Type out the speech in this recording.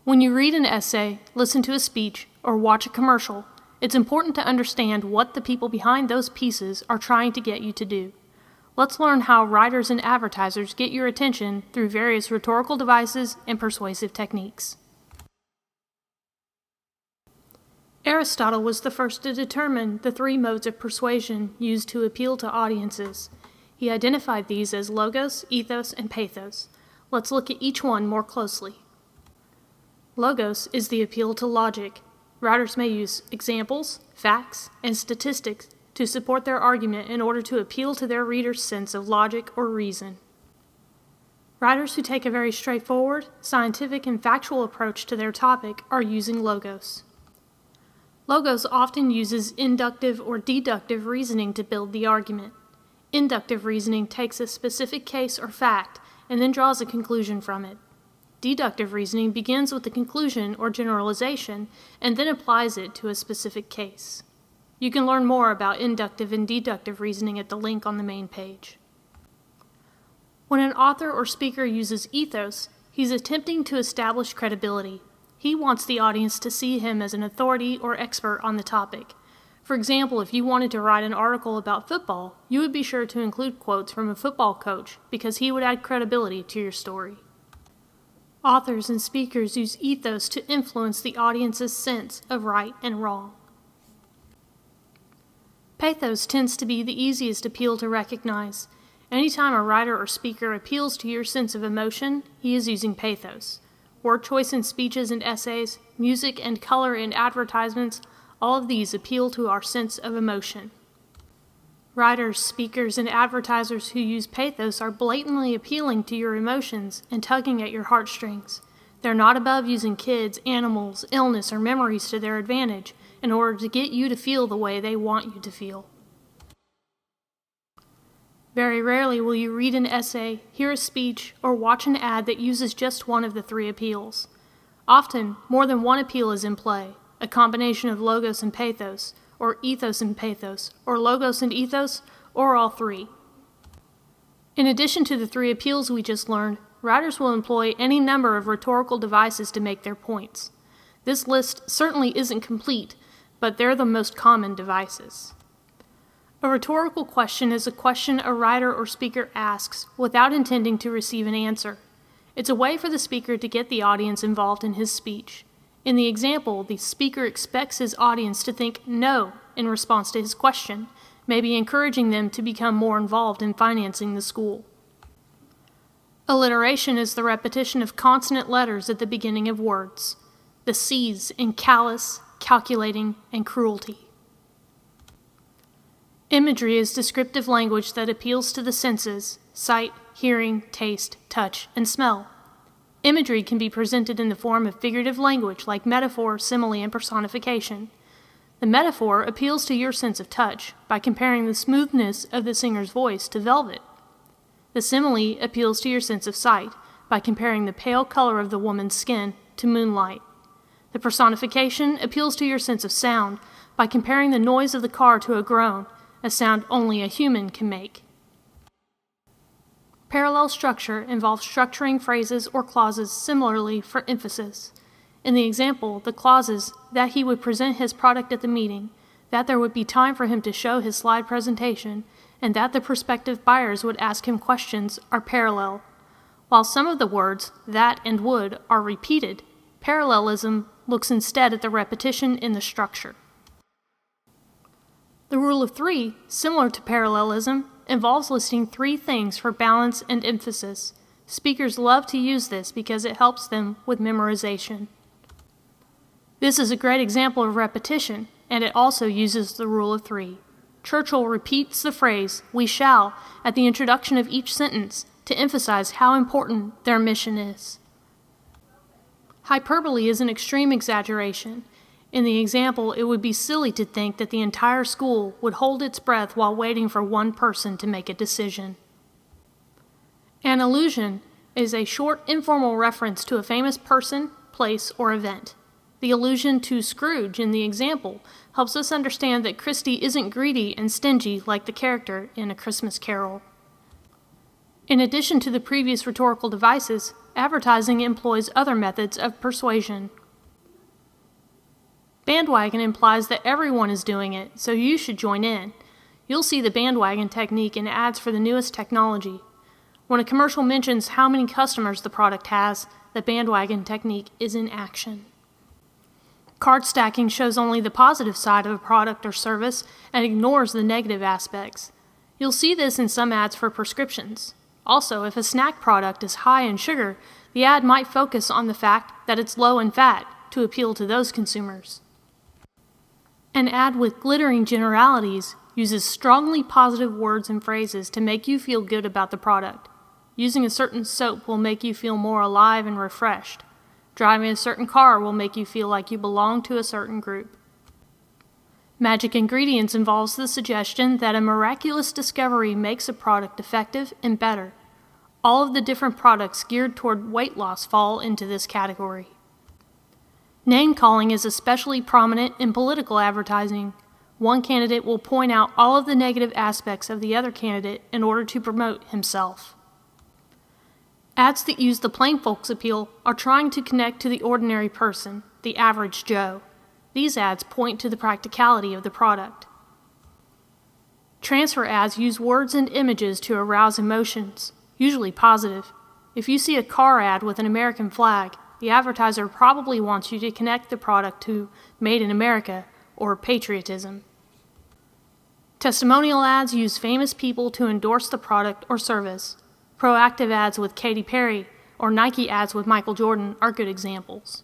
When you read an essay, listen to a speech, or watch a commercial, it's important to understand what the people behind those pieces are trying to get you to do. Let's learn how writers and advertisers get your attention through various rhetorical devices and persuasive techniques. Aristotle was the first to determine the three modes of persuasion used to appeal to audiences. He identified these as logos, ethos, and pathos. Let's look at each one more closely. Logos is the appeal to logic. Writers may use examples, facts, and statistics to support their argument in order to appeal to their reader's sense of logic or reason. Writers who take a very straightforward, scientific, and factual approach to their topic are using logos. Logos often uses inductive or deductive reasoning to build the argument. Inductive reasoning takes a specific case or fact and then draws a conclusion from it. Deductive reasoning begins with the conclusion or generalization and then applies it to a specific case. You can learn more about inductive and deductive reasoning at the link on the main page. When an author or speaker uses ethos, he's attempting to establish credibility. He wants the audience to see him as an authority or expert on the topic. For example, if you wanted to write an article about football, you would be sure to include quotes from a football coach because he would add credibility to your story. Authors and speakers use ethos to influence the audience's sense of right and wrong. Pathos tends to be the easiest appeal to recognize. Anytime a writer or speaker appeals to your sense of emotion, he is using pathos. Word choice in speeches and essays, music and color in advertisements, all of these appeal to our sense of emotion. Writers, speakers, and advertisers who use pathos are blatantly appealing to your emotions and tugging at your heartstrings. They're not above using kids, animals, illness, or memories to their advantage in order to get you to feel the way they want you to feel. Very rarely will you read an essay, hear a speech, or watch an ad that uses just one of the three appeals. Often, more than one appeal is in play, a combination of logos and pathos, or ethos and pathos, or logos and ethos, or all three. In addition to the three appeals we just learned, writers will employ any number of rhetorical devices to make their points. This list certainly isn't complete, but they're the most common devices. A rhetorical question is a question a writer or speaker asks without intending to receive an answer. It's a way for the speaker to get the audience involved in his speech. In the example, the speaker expects his audience to think no in response to his question, maybe encouraging them to become more involved in financing the school. Alliteration is the repetition of consonant letters at the beginning of words. The C's in callous, calculating, and cruelty. Imagery is descriptive language that appeals to the senses, sight, hearing, taste, touch, and smell. Imagery can be presented in the form of figurative language like metaphor, simile, and personification. The metaphor appeals to your sense of touch by comparing the smoothness of the singer's voice to velvet. The simile appeals to your sense of sight by comparing the pale color of the woman's skin to moonlight. The personification appeals to your sense of sound by comparing the noise of the car to a groan, a sound only a human can make. Parallel structure involves structuring phrases or clauses similarly for emphasis. In the example, the clauses that he would present his product at the meeting, that there would be time for him to show his slide presentation, and that the prospective buyers would ask him questions are parallel. While some of the words, that and would, are repeated, parallelism looks instead at the repetition in the structure. The rule of three, similar to parallelism, involves listing three things for balance and emphasis. Speakers love to use this because it helps them with memorization. This is a great example of repetition, and it also uses the rule of three. Churchill repeats the phrase, "we shall," at the introduction of each sentence to emphasize how important their mission is. Hyperbole is an extreme exaggeration. In the example, it would be silly to think that the entire school would hold its breath while waiting for one person to make a decision. An allusion is a short, informal reference to a famous person, place, or event. The allusion to Scrooge in the example helps us understand that Christy isn't greedy and stingy like the character in A Christmas Carol. In addition to the previous rhetorical devices, advertising employs other methods of persuasion. Bandwagon implies that everyone is doing it, so you should join in. You'll see the bandwagon technique in ads for the newest technology. When a commercial mentions how many customers the product has, the bandwagon technique is in action. Cart stacking shows only the positive side of a product or service and ignores the negative aspects. You'll see this in some ads for prescriptions. Also, if a snack product is high in sugar, the ad might focus on the fact that it's low in fat to appeal to those consumers. An ad with glittering generalities uses strongly positive words and phrases to make you feel good about the product. Using a certain soap will make you feel more alive and refreshed. Driving a certain car will make you feel like you belong to a certain group. Magic ingredients involves the suggestion that a miraculous discovery makes a product effective and better. All of the different products geared toward weight loss fall into this category. Name-calling is especially prominent in political advertising. One candidate will point out all of the negative aspects of the other candidate in order to promote himself. Ads that use the plain folks appeal are trying to connect to the ordinary person, the average Joe. These ads point to the practicality of the product. Transfer ads use words and images to arouse emotions, usually positive. If you see a car ad with an American flag, the advertiser probably wants you to connect the product to Made in America or patriotism. Testimonial ads use famous people to endorse the product or service. Proactive ads with Katy Perry or Nike ads with Michael Jordan are good examples.